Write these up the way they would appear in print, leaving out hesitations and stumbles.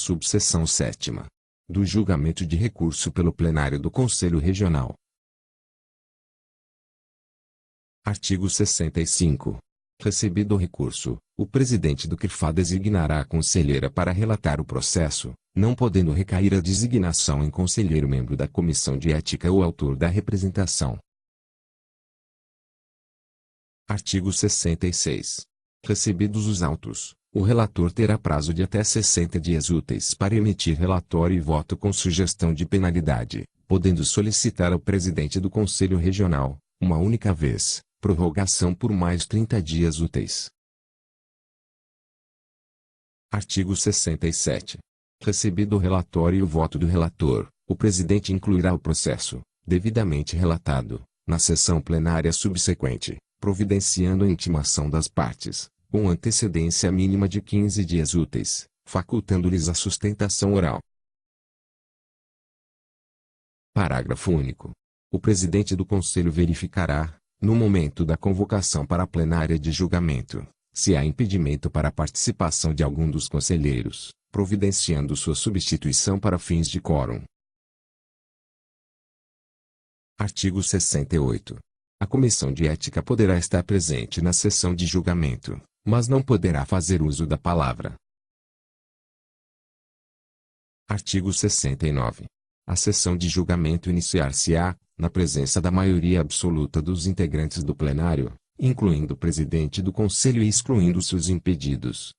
subseção 7ª. Do julgamento de recurso pelo plenário do Conselho Regional. Artigo 65. Recebido o recurso, o presidente do CRFA designará a conselheira para relatar o processo, não podendo recair a designação em conselheiro membro da Comissão de Ética ou autor da representação. Artigo 66. Recebidos os autos, o relator terá prazo de até 60 dias úteis para emitir relatório e voto com sugestão de penalidade, podendo solicitar ao presidente do Conselho Regional, uma única vez, prorrogação por mais 30 dias úteis. Artigo 67. Recebido o relatório e o voto do relator, o presidente incluirá o processo, devidamente relatado, na sessão plenária subsequente, providenciando a intimação das partes, com antecedência mínima de 15 dias úteis, facultando-lhes a sustentação oral. Parágrafo único. O presidente do Conselho verificará, no momento da convocação para a plenária de julgamento, se há impedimento para a participação de algum dos conselheiros, providenciando sua substituição para fins de quórum. Artigo 68. A Comissão de Ética poderá estar presente na sessão de julgamento, mas não poderá fazer uso da palavra. Artigo 69. A sessão de julgamento iniciar-se-á, na presença da maioria absoluta dos integrantes do plenário, incluindo o presidente do Conselho e excluindo-se os impedidos.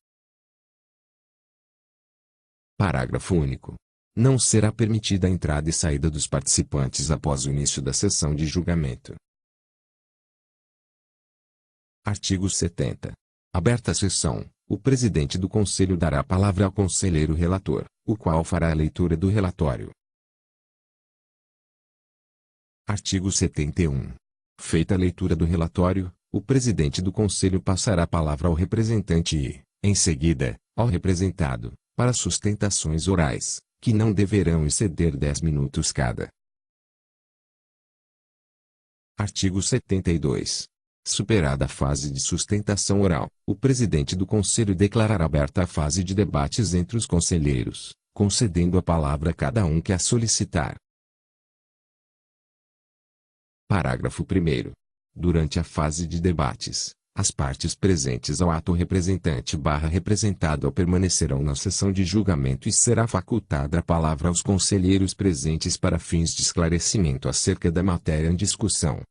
Parágrafo único. Não será permitida a entrada e saída dos participantes após o início da sessão de julgamento. Artigo 70. Aberta a sessão, o presidente do Conselho dará a palavra ao conselheiro relator, o qual fará a leitura do relatório. Artigo 71. Feita a leitura do relatório, o presidente do Conselho passará a palavra ao representante e, em seguida, ao representado, para sustentações orais, que não deverão exceder 10 minutos cada. Artigo 72. Superada a fase de sustentação oral, o presidente do Conselho declarará aberta a fase de debates entre os conselheiros, concedendo a palavra a cada um que a solicitar. Parágrafo 1º. Durante a fase de debates, as partes presentes ao ato representante/representado permanecerão na sessão de julgamento e será facultada a palavra aos conselheiros presentes para fins de esclarecimento acerca da matéria em discussão.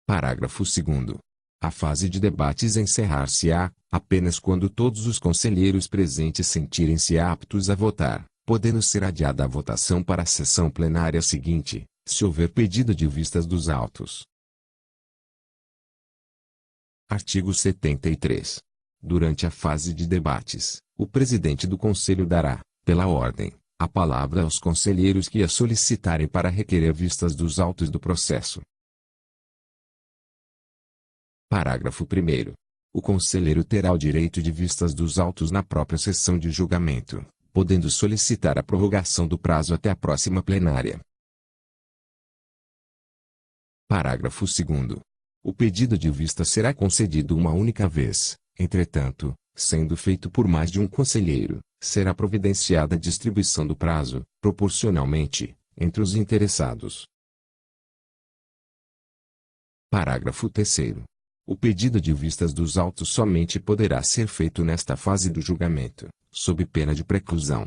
Parágrafo 2º. A fase de debates encerrar-se-á, apenas quando todos os conselheiros presentes sentirem-se aptos a votar, podendo ser adiada a votação para a sessão plenária seguinte, se houver pedido de vistas dos autos. Artigo 73. Durante a fase de debates, o presidente do Conselho dará, pela ordem, a palavra aos conselheiros que a solicitarem para requerer vistas dos autos do processo. Parágrafo 1º. O conselheiro terá o direito de vistas dos autos na própria sessão de julgamento, podendo solicitar a prorrogação do prazo até a próxima plenária. Parágrafo 2º. O pedido de vista será concedido uma única vez, entretanto, sendo feito por mais de um conselheiro, será providenciada a distribuição do prazo, proporcionalmente, entre os interessados. Parágrafo 3º. O pedido de vistas dos autos somente poderá ser feito nesta fase do julgamento, sob pena de preclusão.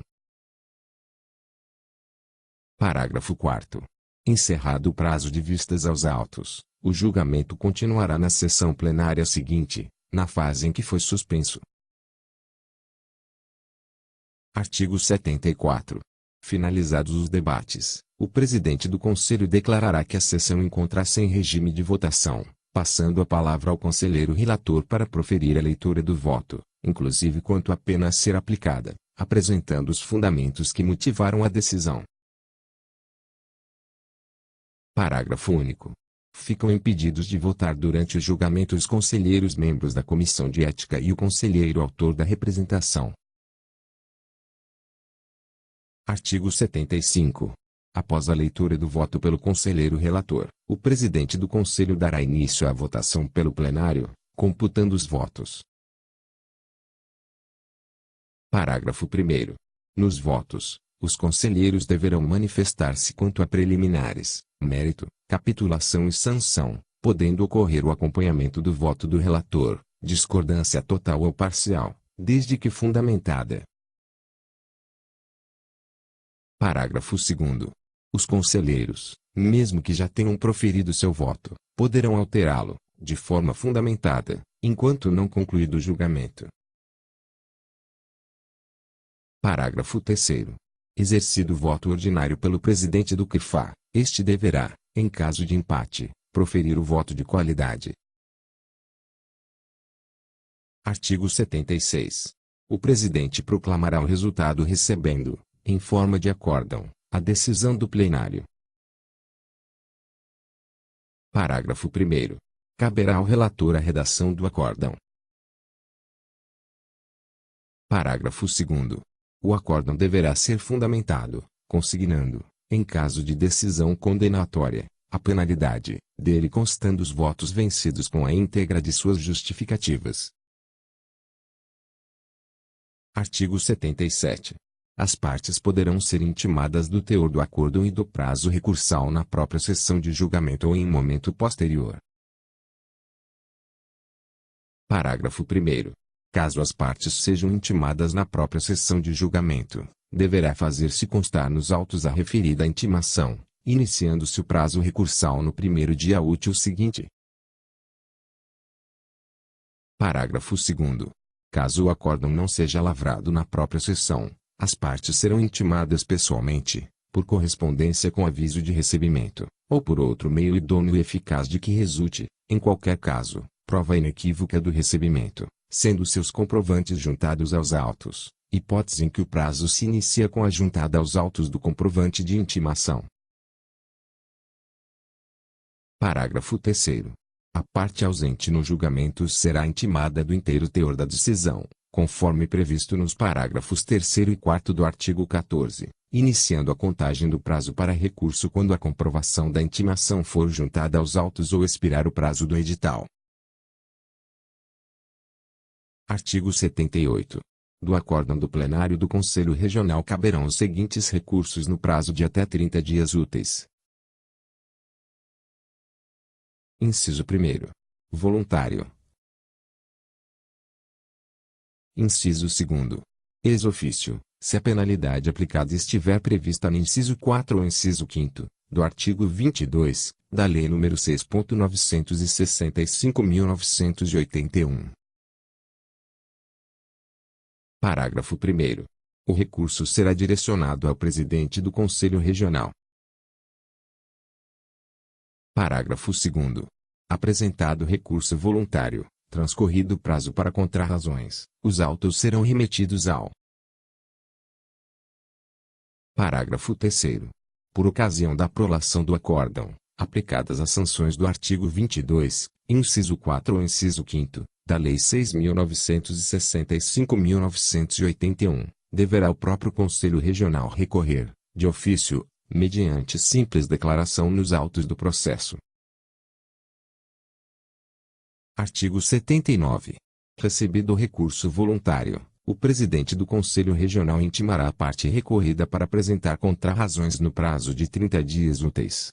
Parágrafo 4º. Encerrado o prazo de vistas aos autos, o julgamento continuará na sessão plenária seguinte, na fase em que foi suspenso. Artigo 74. Finalizados os debates, o presidente do Conselho declarará que a sessão encontra-se em regime de votação, passando a palavra ao conselheiro relator para proferir a leitura do voto, inclusive quanto à pena a ser aplicada, apresentando os fundamentos que motivaram a decisão. Parágrafo único. Ficam impedidos de votar durante o julgamento os conselheiros membros da Comissão de Ética e o conselheiro autor da representação. Artigo 75. Após a leitura do voto pelo conselheiro relator, o presidente do Conselho dará início à votação pelo plenário, computando os votos. Parágrafo 1º. Nos votos, os conselheiros deverão manifestar-se quanto a preliminares, mérito, capitulação e sanção, podendo ocorrer o acompanhamento do voto do relator, discordância total ou parcial, desde que fundamentada. Parágrafo 2º. Os conselheiros, mesmo que já tenham proferido seu voto, poderão alterá-lo, de forma fundamentada, enquanto não concluído o julgamento. Parágrafo 3º. Exercido o voto ordinário pelo presidente do CRFA, este deverá, em caso de empate, proferir o voto de qualidade. Artigo 76. O presidente proclamará o resultado recebendo, em forma de acórdão, a decisão do plenário. Parágrafo 1º. Caberá ao relator a redação do acórdão. Parágrafo 2º. O acórdão deverá ser fundamentado, consignando, em caso de decisão condenatória, a penalidade, dele constando os votos vencidos com a íntegra de suas justificativas. Artigo 77. As partes poderão ser intimadas do teor do acórdão e do prazo recursal na própria sessão de julgamento ou em momento posterior. Parágrafo 1º. Caso as partes sejam intimadas na própria sessão de julgamento, deverá fazer-se constar nos autos a referida intimação, iniciando-se o prazo recursal no primeiro dia útil seguinte. Parágrafo 2º. Caso o acórdão não seja lavrado na própria sessão, as partes serão intimadas pessoalmente, por correspondência com aviso de recebimento, ou por outro meio idôneo e eficaz de que resulte, em qualquer caso, prova inequívoca do recebimento, sendo seus comprovantes juntados aos autos, hipótese em que o prazo se inicia com a juntada aos autos do comprovante de intimação. Parágrafo 3º. A parte ausente no julgamento será intimada do inteiro teor da decisão, conforme previsto nos parágrafos 3º e 4º do artigo 14, iniciando a contagem do prazo para recurso quando a comprovação da intimação for juntada aos autos ou expirar o prazo do edital. Artigo 78. Do acórdão do plenário do Conselho Regional caberão os seguintes recursos no prazo de até 30 dias úteis. Inciso 1º. Voluntário. Inciso 2º. Ex officio, se a penalidade aplicada estiver prevista no inciso 4 ou inciso 5º, do artigo 22, da Lei nº 6.965/1981. Parágrafo 1º. O recurso será direcionado ao presidente do Conselho Regional. Parágrafo 2º. Apresentado recurso voluntário, transcorrido o prazo para contrarrazões, os autos serão remetidos ao. Parágrafo 3º. Por ocasião da prolação do acórdão, aplicadas as sanções do artigo 22, inciso 4 ou inciso 5º, da Lei 6.965/1981, deverá o próprio Conselho Regional recorrer, de ofício, mediante simples declaração nos autos do processo. Artigo 79. Recebido o recurso voluntário, o presidente do Conselho Regional intimará a parte recorrida para apresentar contrarrazões no prazo de 30 dias úteis.